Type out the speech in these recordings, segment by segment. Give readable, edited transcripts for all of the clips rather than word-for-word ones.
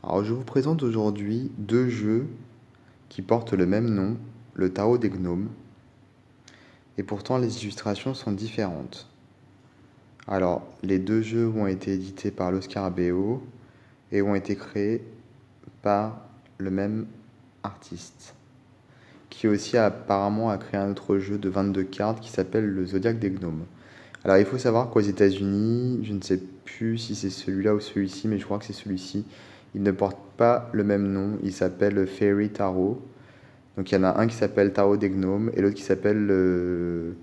Alors je vous présente aujourd'hui deux jeux qui portent le même nom, le Tarot des Gnomes, et pourtant les illustrations sont différentes. Alors les deux jeux ont été édités par l'Oscarbeo et ont été créés par le même artiste, qui aussi apparemment a créé un autre jeu de 22 cartes qui s'appelle le Zodiaque des Gnomes. Alors il faut savoir qu'aux États-Unis, je ne sais plus si c'est celui-là ou celui-ci, mais je crois que c'est celui-ci, il ne porte pas le même nom, il s'appelle Fairy Tarot. Donc il y en a un qui s'appelle Tarot des Gnomes et l'autre qui s'appelle le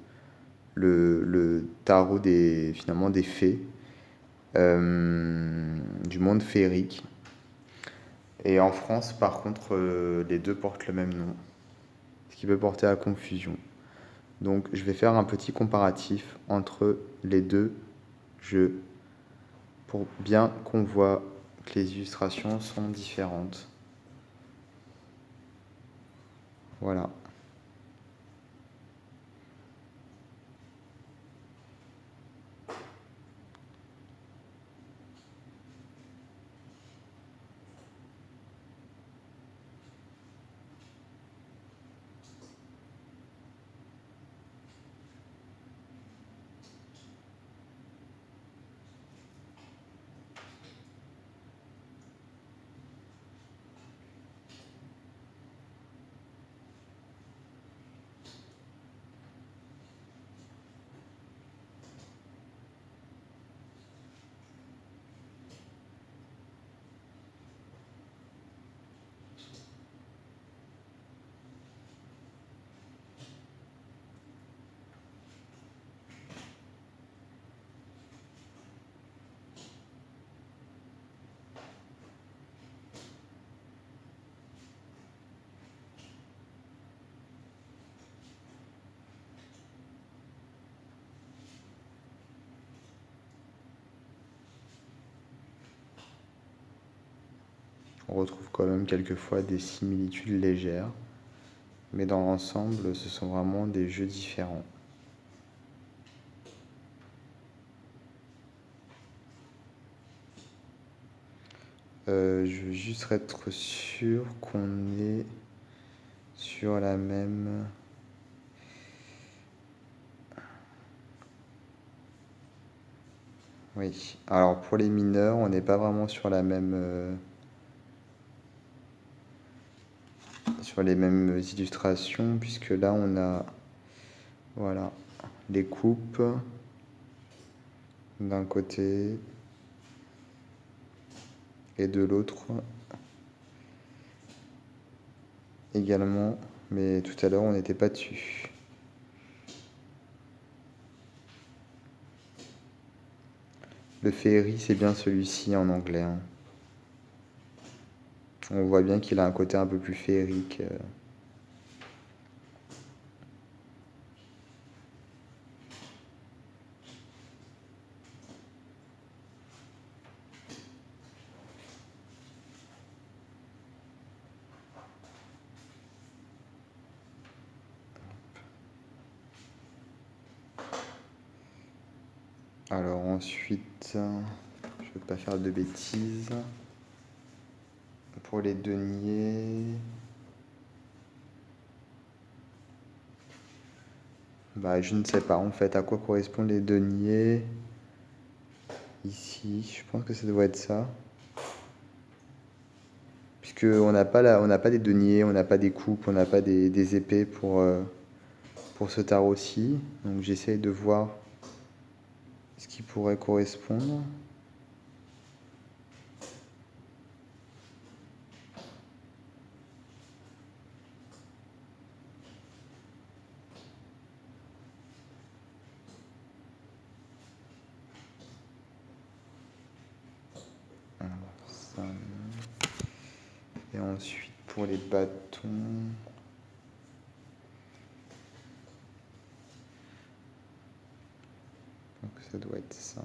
Tarot finalement des fées, du monde féerique. Et en France, par contre, les deux portent le même nom, ce qui peut porter à confusion. Donc je vais faire un petit comparatif entre les deux jeux pour bien qu'on voit que les illustrations sont différentes. Voilà. On retrouve quand même quelquefois des similitudes légères, mais dans l'ensemble, ce sont vraiment des jeux différents. Je veux juste être sûr qu'on est sur la même... Oui. Alors pour les mineurs, on n'est pas vraiment sur la même... sur les mêmes illustrations, puisque là on a... Voilà. Les coupes d'un côté et de l'autre également, mais tout à l'heure on n'était pas dessus. Le Fairy, c'est bien celui-ci en anglais, hein. On voit bien qu'il a un côté un peu plus féerique. Alors ensuite, je ne veux pas faire de bêtises. Pour les deniers... Bah, je ne sais pas en fait à quoi correspondent les deniers. Ici, je pense que ça doit être ça. Puisque on n'a pas des deniers, on n'a pas des coupes, on n'a pas des épées pour ce tarot-ci. Donc j'essaye de voir ce qui pourrait correspondre. Alors, ça, et ensuite pour les bâtons... Donc ça doit être ça.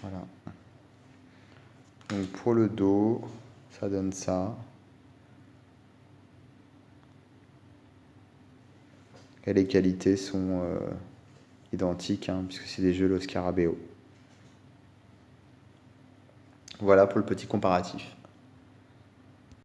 Voilà. Donc pour le dos, ça donne ça. Et les qualités sont identiques, hein, puisque c'est des jeux Lo Scarabeo. Voilà pour le petit comparatif.